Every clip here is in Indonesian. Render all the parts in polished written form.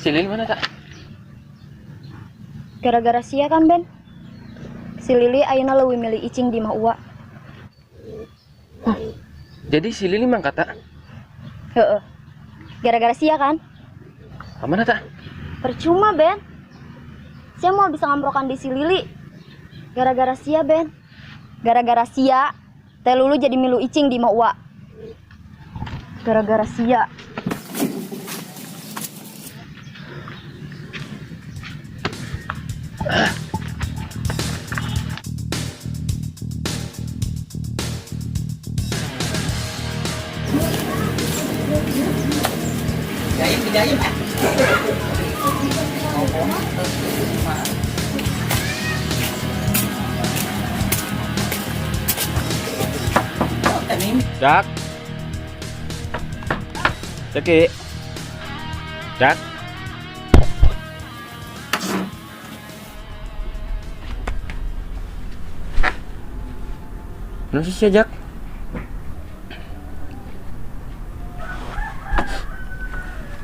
Si Lili mana tak? Gara-gara sia kan Ben, si Lili ayeuna leuwih milih icing di mah ua. Jadi si Lili mang kata? Heeh. Gara-gara sia kan? Mana tak? Percuma Ben, saya mau bisa ngamprokan di si Lili. Gara-gara sia Ben, gara-gara sia teh lulu jadi milu icing di mah ua. Gara-gara sia. Jak. Jaki. Jak. Nasi sih Jak.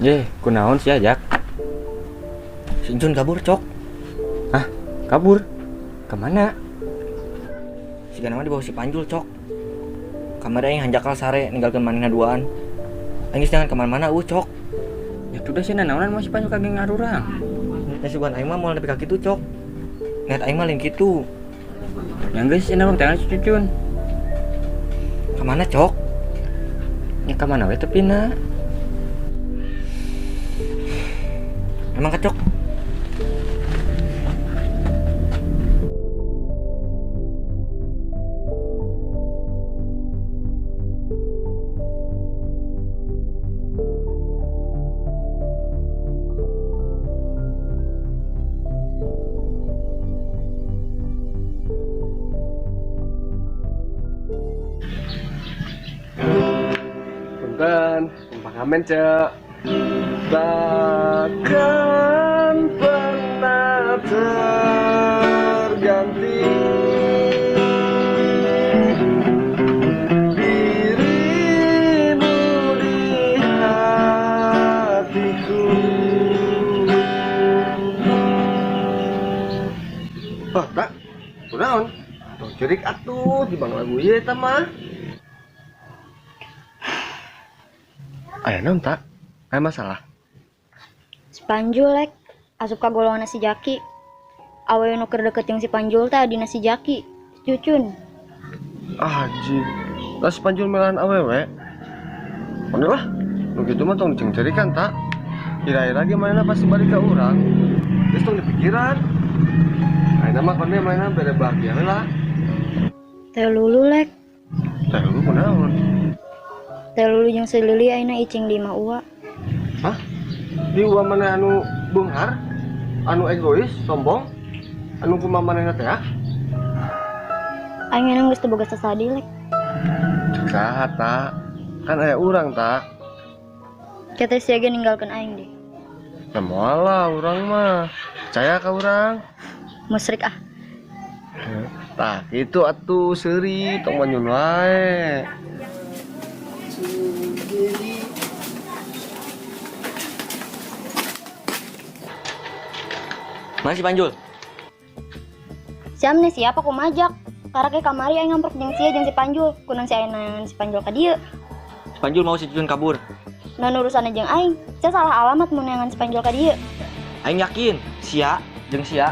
Ye, kunaon sih Jak? Si Jun kabur cok. Hah? Kabur? Kemana? Si Ganama dibawa si Panjul cok. Kamar aing hanjakal sare ninggalkeun manehna duaan. Aing geus jangan kemana-mana cok. Ya udah sih naonan masih panjang kagak ngarurang. Nasi bukan aing mah moal nepi ka kitu cok. Niat aing mah lain kitu. Yang geus cenah bang tangan si Cucun. Kemana cok? Ya kemana we tepina? Emang kacok? Punten, pemakaman cek. Takkan pernah terganti dirimu di hatiku. Oh, tak? Kunaon? Tuh cerik atuh di bang lagu ieu eta mah. Aya naon tak? Aya masalah. Si Panjul lek asup ka golongan si Jaki. Awewe nu keur deket jeung si Panjul teh adina si Jaki, si Cucun. Anjing. Lah si Panjul melahan awewe. Mana lah? Nu kitu mah tong dicengcerikan tak? Kira-kira ge mainna pasti balik ka urang. Geus tong dipikiran. Ayeuna mah konde mainna bere bahagia we lah. Teh lulu lek, Teh lu kunaon? teh lulu jeung si Lili ayeuna icing di mah ua. Hah? Di uang mana anu beunghar? Anu egois, sombong? Anu kumaha manehna teh? Aing emang geus teu boga sasadi lek. Cek saha tak? Kan aya urang tak? Kita sia ge ninggalkeun aing deh. Ya moal lah urang mah. Percaya ka urang? Musrik ah. Tah, itu atuh seuri tong manyun wae. Mana si Panjul? Siam nih siapa ku majak. Karake kamari aing ngamprok jeung sia jeung si Panjul. Kunaon si ayeuna si Panjul ka dieu. Si Panjul mau si Jun kabur. Nah urusanna jeung aing. Sia salah alamat mun neangan si Panjul ka dieu. Aing yakin sia jeung sia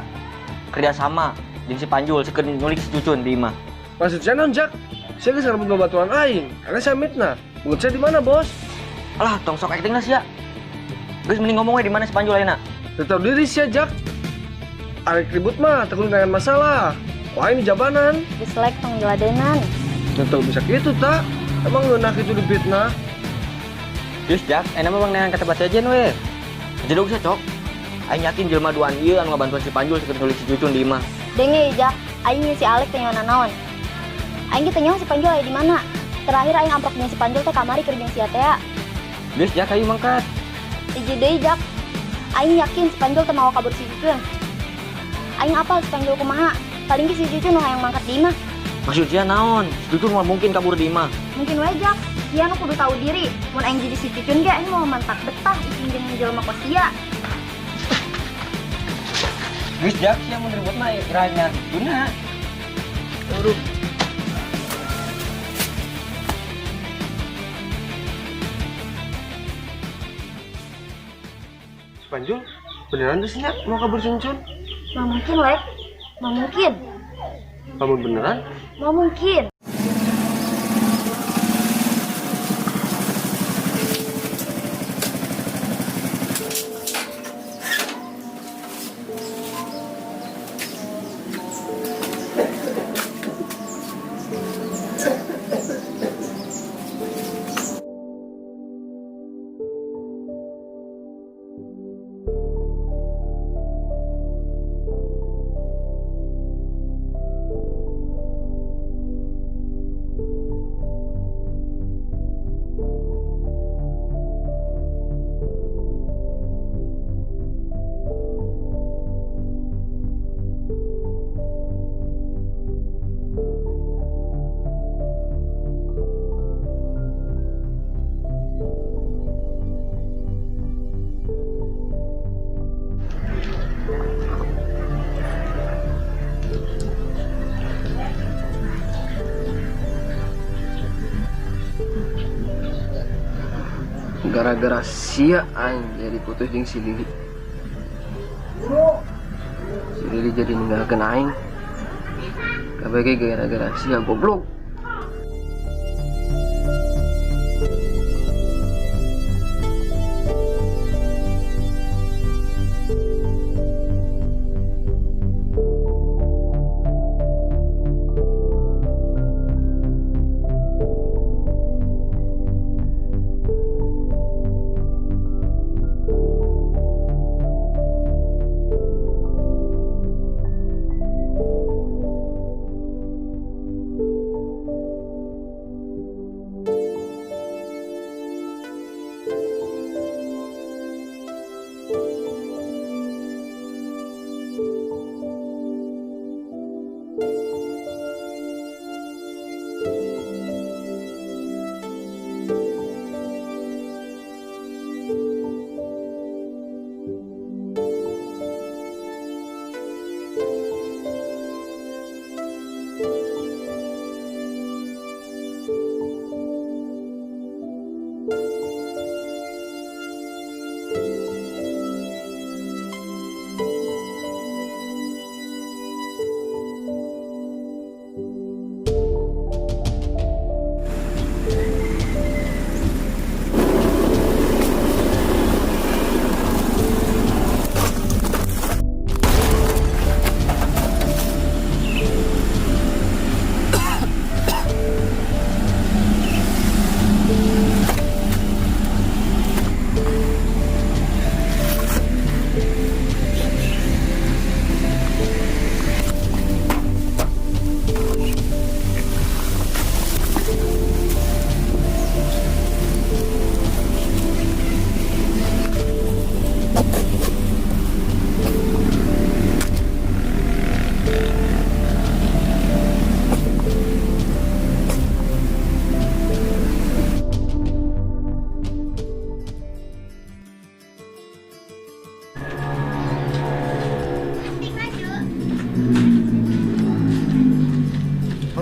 kerja sama jeung si Panjul sikeun nyulik si Cucun di imah. Maksud saya non Jak? Saya geus ngarebut batuan aing. Karena saya mitna. Menurut saya di mana, Bos? Alah, tong sok acting lah sia. Geus mending ngomong we di mana si Panjul ayeuna. Tetap diri sih Jak. Arek ribut mah takut dengan masalah. Wah ini jabanan. Geus lek tong jeladenan. Tentu bisa gitu tak? Emang ngeunah itu dipitnah? Geus Jak, enak mah bang neangan kata baca aja we. Jedog sia cok. Aing yakin jelema duaan ieu anu ngabantuan si Panjul sikeun nyulik si Cucun di imah. Denge Jak, aing si Alek teh nyawana naon. Aing teh nyawa si Panjul aya di mana? Terakhir aing amprok jeung si Panjul teh kamari keur jeung si Atea. Geus Jak aing mangkat. Hiji deui Jak. Aing yakin si Panjul teh mau kabur si Cucun. Aing apal si Panjul kumaha? Paling ge si Cucun nu hayang mangkat di imah. Maksudnya naon? Si Cucun mah mungkin kabur di imah. Mungkin wae Jak. Dia nu kudu tahu diri. Mun aing jadi si Cucun ge aing mau mantak betah icing jeung jelema kos sia. Geus jak sia mun ribut mah iranya tuna. Aduh. Si Panjul, beneran tuh sih mau kabur Cuncun? Nggak mungkin, Lek. Nggak mungkin. Kamu beneran? Nggak mungkin. Gara-gara sia aing jadi putus jeung si Lili. Si Lili jadi ninggalkeun aing. Kabeh ge gara-gara sia goblok.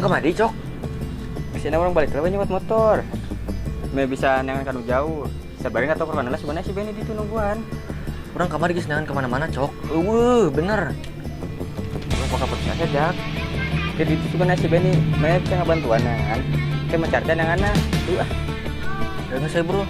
Madi cok, kesini orang balik lagi nyewat motor. Me bisa nengan kanu jauh. Sebenarnya nggak tahu kemana sebenarnya si Benny di nungguan. Orang kamar geus nengan kemana-mana cok. Bener. Orang pokok percaya aja jak. Jadi itu sebenarnya si Benny, me bisa ngebantuan nengan. Saya mencari nenganna. Tuh ah. Dengan saya bro.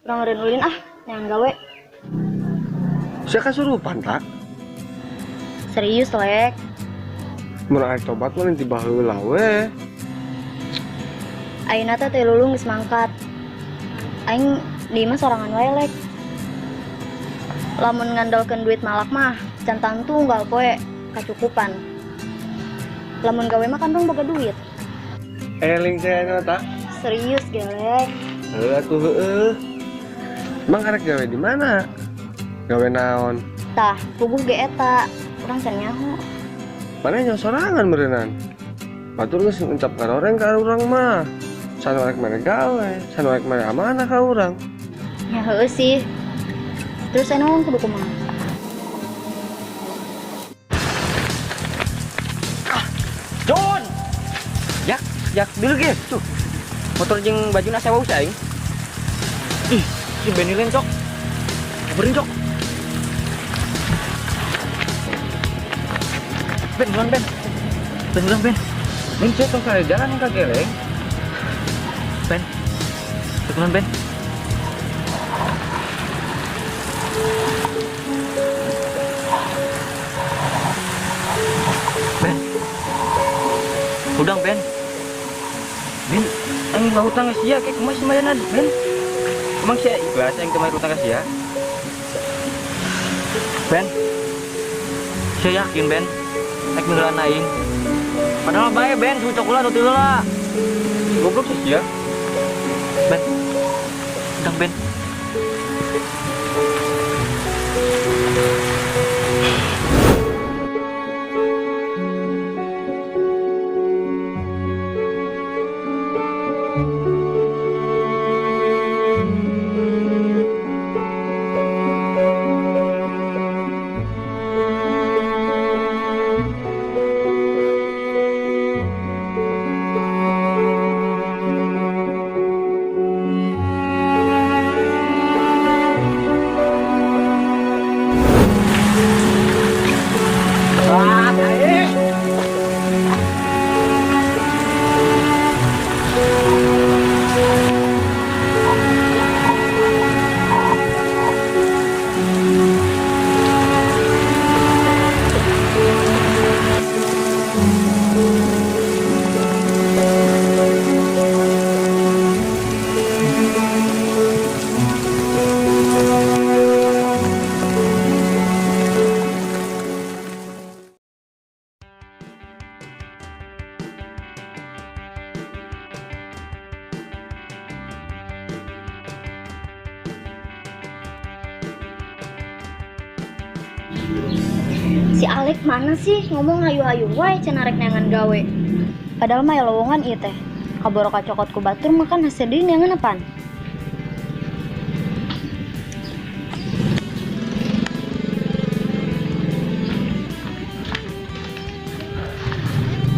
Urang meureun ulin ah, neangan gawe. Saya kasurupan tak? Serius lek. Mun aya tobat mah tiba heula we. Ayeuna teh lulung geus mangkat. Aing di imah sorangan wae lek. Lamun ngandalkeun duit malak mah can tunggal poe kacukupan. Lamun gawe mah kan dong boga duit. Eling saya tak? Serius gelek. Atuh heueuh. Mang arek gawe di mana? Gawe naon? Tah, puguh ge eta. Urang can nyaho. Mana nya sorangan berenang. Batur geus ngucap karoreng ka urang mah. Sanu arek mere gawe, sanu arek mere amanah ka urang. Ya heueuh sih. Terus anu kudu kumaha? John. Jak dulu ge. Tuh. Motor jeung bajuna sewa usah aing. Ih, si Benny lain cok. Kabarin cok. Ben, ulang Ben. Ben, ulang Ben. Ben, saya tong kaya jalan yang kageleng. Ben. Ulang Ben. Ben. Udang Ben. Ben, aing mau utang ka sia kayak kumaha semayana Ben. Emang sia ikhlas aing teu may utang ka sia? Ben. Saya yakin Ben. Nek meureun aing. Padahal bae Ben, sucok ulah nu teu heula. Goblok sih sia. Ben. Udang Ben. Si Alek mana sih ngomong hayu-hayu wae cenah rek neangan gawe. Padahal mah ya lowongan ieu teh. Kaboro kacokot ku batur makan hasil deui neangan apaan?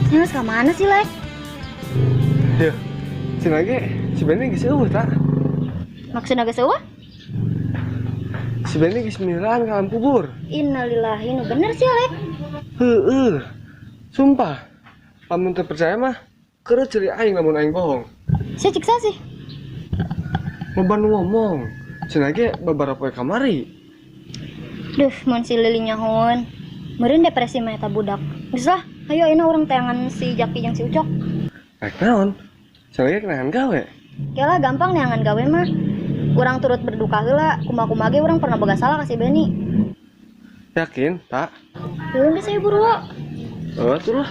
Nyawas ka mana sih, Lek? Ya, cenah ge si Benny geus eueuh tak? Maksudna geus eueuh? Si Benny geus milaan ka alam kubur. Innalillahi, nu bener sih, Lek. Heueuh. Sumpah. Lamun teu percaya mah keur ceri aing lamun aing bohong. Saya ciksa sih. Loban ngomong. Cenah ge babaraha poe kamari. Duh, mun si Lili nyahoan. Meureun depresi mah eta budak. Geus lah, hayu ayeuna urang teangan si Jaki jeung si Ucok. Rek naon? Cenah ge kenahan gawe. Kelah gampang neangan gawe mah. Urang turut berduka heula, kumaha-kumaha ge urang pernah boga salah ka si Benny. Yakin, tak? Belum geus saya buru. Atuh lah.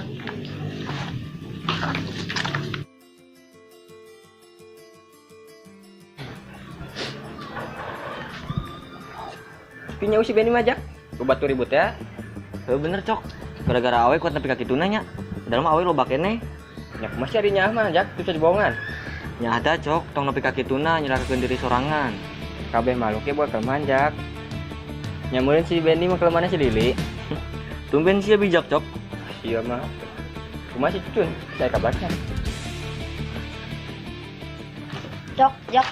Pinya si Benny majak. Lu batu ribut ya. Bener cok. Gara-gara awe kuat nepi ka kituna nya. Padahal mah awe loba keneh. Nya kumaha sia dinya mah jak teu bohongan. Nya ada cok, tong nepi ka kituna nyerahkeun diri sorangan. Kabeh makhluk ge buat kelemahan jak. Nya meureun si Benny mah kelemahanna si Lili. Tumben sia bijak cok. Sia mah. Kumaha si Cucun? Saya kabarnya. Cok, Jak.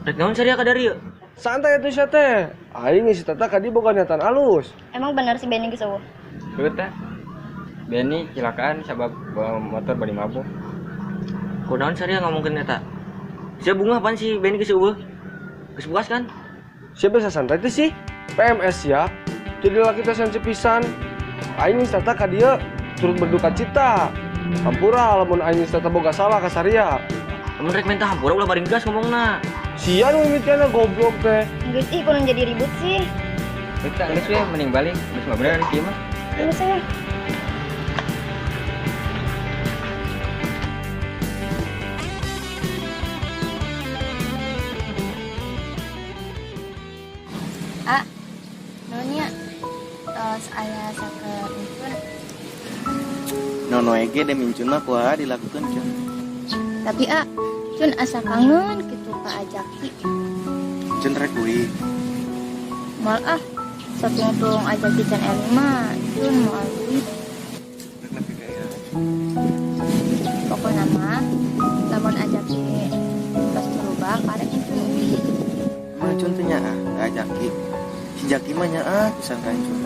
Rek naon saria ka dari yeuh? Santai atuh sia teh. Aing geus tata ka dieu boga niatan alus. Emang bener si Benny geus eueuh? Beut teh. Benny kecelakaan sabab bawa motor bari mabuk. Kunaon saria ngomongkeun eta? Sia bunga apaan sih Benny geus eueuh? Geus puas kan? Siapa bisa santai teh sih? PMS ya. Jadi laki teh sensi pisan. Aing tata ka dieu turut berduka cita. Hampura lamun aing tata boga salah ka saria. Lamun rek minta hampura ulah bari gas ngomongna. Sia nu mimitiana goblok teh. Geus ih kudu jadi ribut sih. Kita geus we mending balik. Geus mah bener kieu mah. Ini saya. Nonya tos aya saker Incun. Nono ege deh mincun mah kuah dilakukan Cun. Tapi Cun asa kangen gitu ka ajaki. Cun rek kuy. Mal saking tulung ajaki can elima, Cun mau duit. Pokoknya mah lamun ajaki pas berubah karek Incun ubi. Emang Cun tuh nyaa ajaki. Si Jaki mah nyaa pisan kan Cun.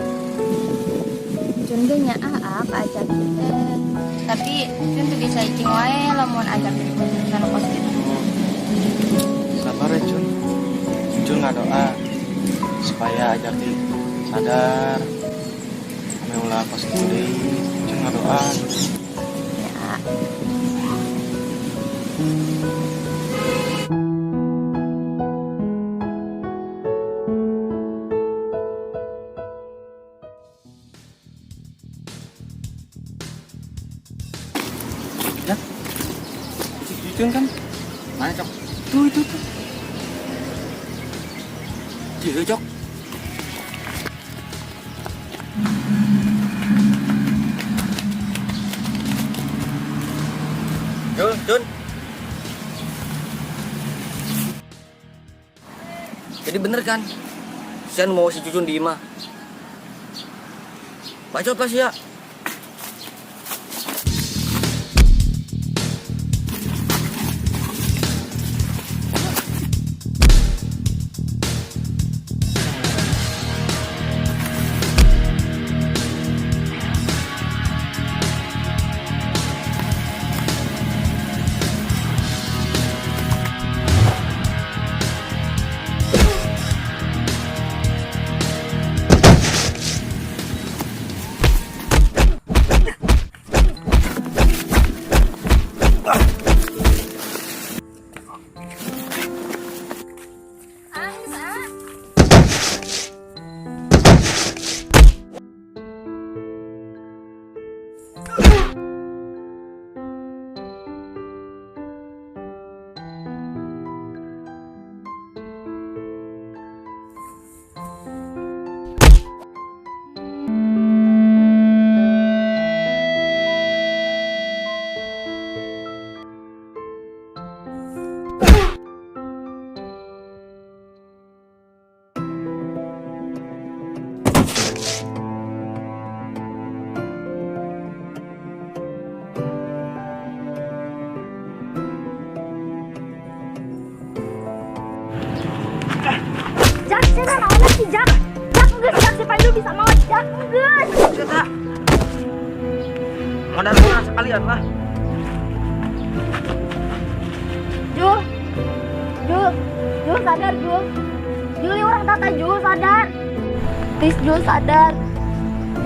Cun ge nya ka ajaki teh. Tapi Cun tuh bisa icing wae lamun ajaki kana kos gitu. Sabar ya Cun. Cun ngadoa supaya ajaki sadar. Ame ulah pas itu deui. Cun ngadoa. Ya. Cun kan? Mana cok? Tuh itu. Dieu cok. Cun. Jadi bener kan? Sian mau si Cucun di imah. Bacot pas ya. bisa mau jak geus. Eta. Modal murah sekalian lah. Jul. Jul sadar Jul. Jul orang tata Jul sadar. Please Jul sadar.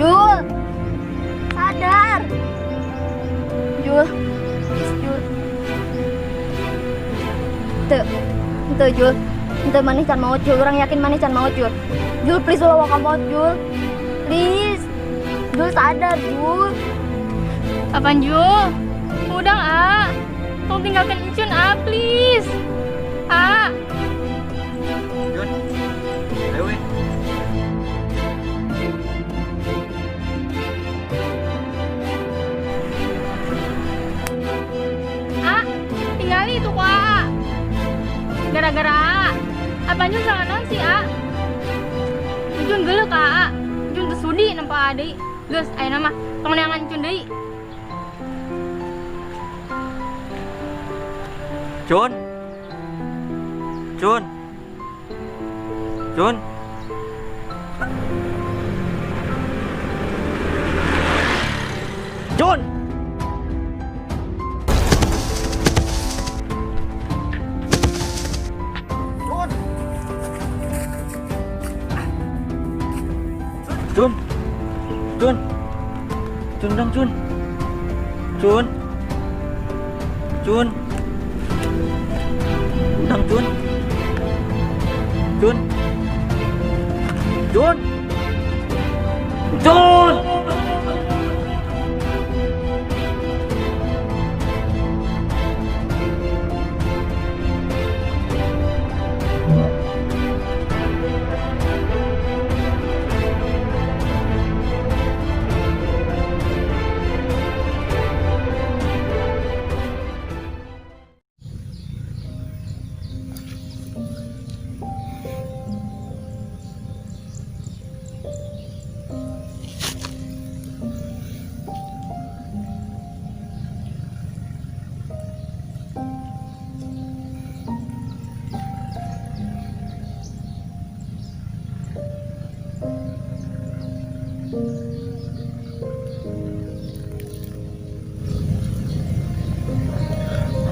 Jul. Sadar. Jul. Please Jul. Tuh Jul. Ente manis can maut Jul, orang yakin manis can maut Jul. Jul please lo wakam maut Jul. Please. Jul sadar Jul. Apaan Jul? Udah tolong tinggalkan Icun please. Jun. Ayo weh. Tinggali itu ku gara-gara apaan Jun salah non sih Icun geuleuh ka Icun teu sudi nampak deui. Geus ayeuna mah tong neangan Icun deui. Jun. Jun. Jun. Jun. Cun. Cun. Cun dong, Cun. Cun. Cun. Udang, Cun. Cun. Cun. Cun.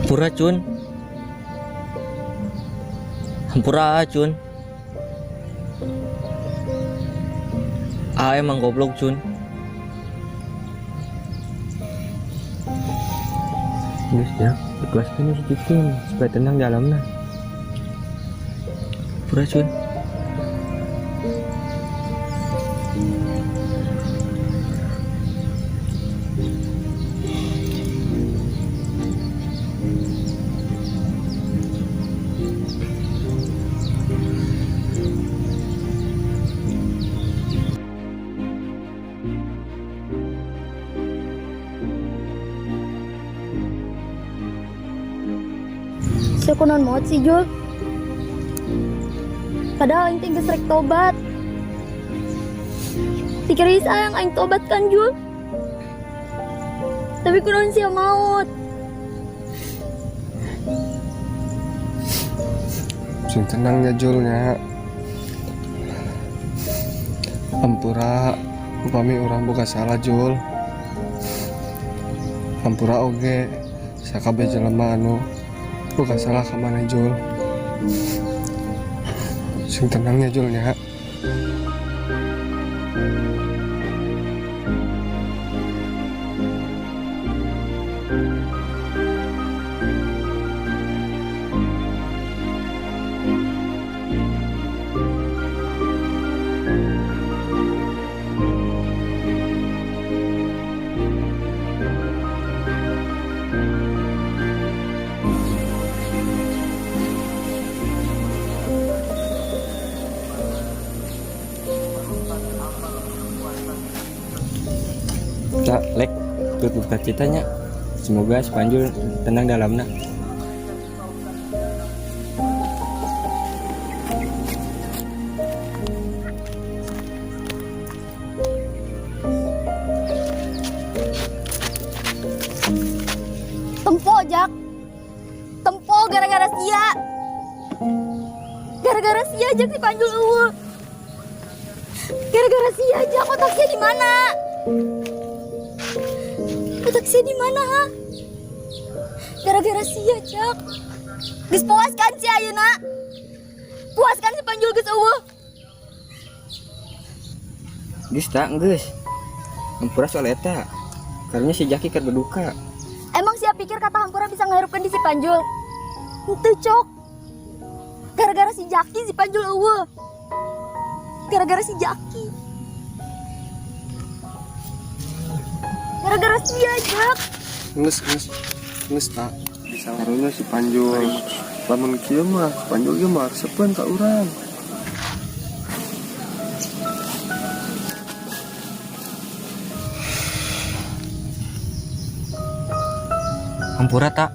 Hampura, Cun. Hampura, Cun. Emang goblok, Cun. Terus ya, ikhlaskan sedikit supaya tenang di alamnya. Hampura, Cun. Saya konon maut sih Jul. Padahal aing teh geus rek tobat. Pikir saya yang aing tobat kan Jul. Tapi konon sia maut. Sing tenang ya Julnya. Hampura upami urang boga salah Jul. Hampura oge sakabeh jelema anu boga salah ka mana Jul. Sing tenang ya Julnya. Cak, lek, turut berkat citanya. Semoga sepanjul tenang dalamnya. Tempo Jak. Tempo gara-gara sia. Gara-gara sia Jak si Panjul eueuh. Gara-gara sia Jak, otak sia di mana? Otak sia di mana? Ha? Gara-gara sia Jak. Geus puas kan si ayeuna? Puas kan si Panjul geus eueuh? Geus tak, geus. Hampura soal eta. Karena si Jaki keur berduka. Emang sia pikir kata Hampura bisa ngahirupkeun di si Panjul? Henteu Cok. Gara-gara si Jaki si Panjul eueuh. Gara-gara si Jaki. Gara-gara sia Jak. Nges tak bisa ngaruhnya si Panjul. Lamun kieu mah si Panjul ge mah resepan ka urang. Hampura tak.